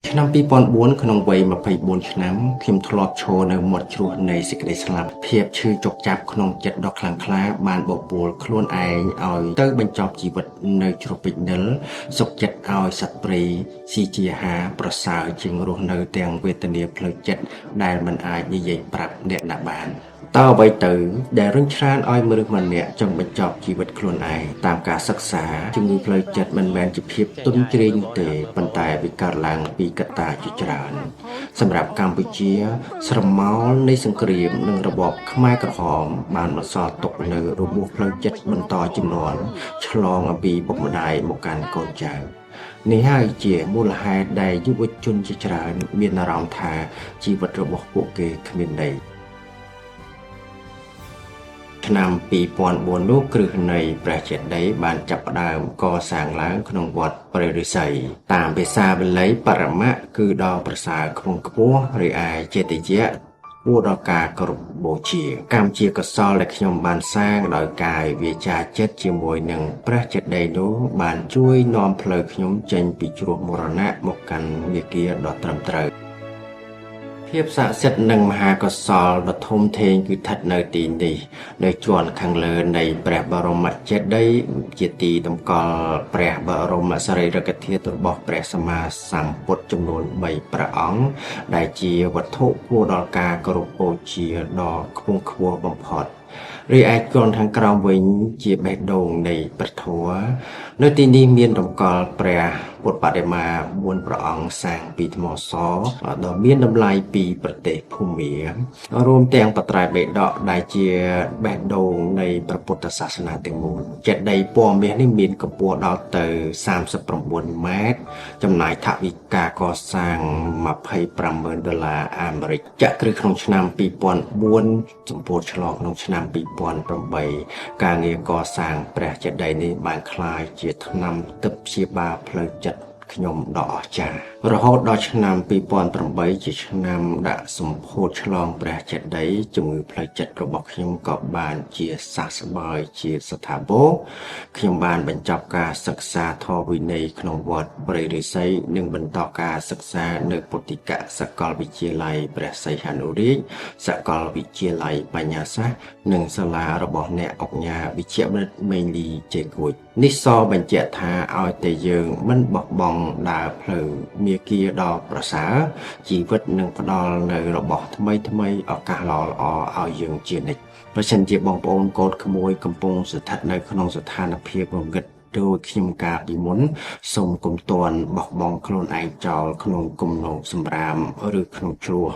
ឆ្នាំ2004ក្នុងវ័យ24ឆ្នាំខ្ញុំធ្លាប់ឈរនៅមាត់ជ្រោះនៃសេចក្តីស្លាប់ភាពឈឺចុកចាប់ក្នុងចិត្តដ៏ខ្លាំងក្លាបានបបួលខ្លួនឯងឲ្យទៅបញ្ចប់ជីវិតនៅជ្រោះពេជ្រនិលសុខចិត្តឲ្យសត្វព្រៃស៊ីជាអាហារប្រសើរជាងរស់នៅទាំងវេទនាផ្លូវចិត្តដែលមិនអាចនិយាយប្រាប់អ្នកណាបានតើអ្វីទៅដែលរុញច្រានឲ្យមនុស្សម្នាក់ចង់បញ្ចប់ជីវិតខ្លួនឯងតាមការសិក្សាជំងឺផ្លូវចិត្តមិនមែនជាភាពទុនជ្រាយនោះទេប៉ុន្តែវាកើតឡើងពីកត្តាជាច្រើនសម្រាប់កម្ពុជាស្រមោលនៃសង្គ្រាមនិងរបបខ្មែរក្រហមបានបន្សល់ទុកនូវរបួសផ្លូវចិត្តបន្តជំនាន់ឆ្លងអំពីពុកម្ដាយមកកាន់កូនចៅនេះហើយជាមូលហេតុដែលយុវជនជាច្រើនមានអារម្មណ៍ថាជីវិតរបស់ពួកគេគ្មានន័យឆ្នាំ2004នោះគ្រឹះនៃព្រះចេតិយបានចាប់ផ្ដើមកសាងឡើងក្នុងវត្តព្រះឫស្សីតាមភាសាបាលីបរមៈគឺដ៏ប្រសើរខ្ពង់ខ្ពស់រីឯចេតិយៈគួរដល់ការគោរពបូជាកម្មជាកុសលដែលខ្ញុំបានសាងដោយកាយវាចាចិត្តជាមួយនឹងព្រះចេតិយនោះបានជួយនាំផ្លូវខ្ញុំចេញពីជ្រោះមរណៈមកកាន់មាគ៌ាដ៏ត្រឹមត្រូវភាពស័ក្តិសិទ្ធិនិងមហាកុសលដ៏ធំធេងគឺស្ថិតនៅទីនេះនៅជាន់ខាងលើនៃព្រះបរមចេតិយជាទីតម្កល់ព្រះបរមសារីរិកធាតុរបស់ព្រះសម្មាសម្ពុទ្ធចំនួន3ព្រះអង្គដែលជាវត្ថុគួរដល់ការគោរពបូជាដ៏ខ្ពង់ខ្ពស់បំផុតរីឯជាន់ខាងក្រោមវិញជាបេះដូងនៃព្រះធម៌នៅទីនេះមានតម្កល់ព្រះពុទ្ធបដិមា4ព្រះអង្គសាងពីថ្មសដ៏មានតម្លៃពីប្រទេសភូមារួមទាំងបត្រៃបិដកដែលជាបេះដូងនៃព្រះពុទ្ធសាសនាទាំងមូលចេតិយពណ៌មាសនេះមានកម្ពស់ដល់ទៅ39ម៉ែត្រចំណាយថវិកាកសាង$250,000អាមេរិកចាក់គ្រឹះក្នុងឆ្នាំ2004ចំពោះឆ្លងក្នុងឆ្នាំ2008ការងារកសាងព្រះចេតិយនេះបានក្លាយជាថ្នាំទិព្វព្យាបាលផ្លូវចិត្តខ្ញុំដ៏អស្ចារ្យរហូតដល់ឆ្នាំ2008ជាឆ្នាំដាក់សម្ពោធឆ្លងព្រះចេតិយជំងឺផ្លូវចិត្តរបស់ខ្ញុំក៏បានជាសះស្បើយជាស្ថាពរខ្ញុំបានបញ្ចប់ការសិក្សាធម៌វិន័យក្នុងវត្តព្រះឫស្សីនិងបន្តការសិក្សានៅពុទ្ធិកសាកលវិទ្យាល័យព្រះសីហនុរាជសាកលវិទ្យាល័យបញ្ញាសាស្ត្រនិងសាលារបស់អ្នកអង្គការវិជ្ជបណ្ឌិតមេងលីជេគួចនេះសបញ្ជាក់ថាឲ្យតែយើងមិនបោះបង់ដើរផ្លូវមាគ៌ាដ៏ប្រសើរជីវិតនឹងផ្ដល់នៅរបស់ថ្មីឱកាសល្អឲ្យយើងជានិច្ចប្រសិនជាបងប្អូនកូនក្មួយកំពុងស្ថិតនៅក្នុងស្ថានភាពងងឹតដោយខ្ញុំកាលពីមុនសូមកុំទាន់បោះបង់ខ្លួនឯងចោលក្នុងគំនរសម្រាមឬក្នុងជ្រោះ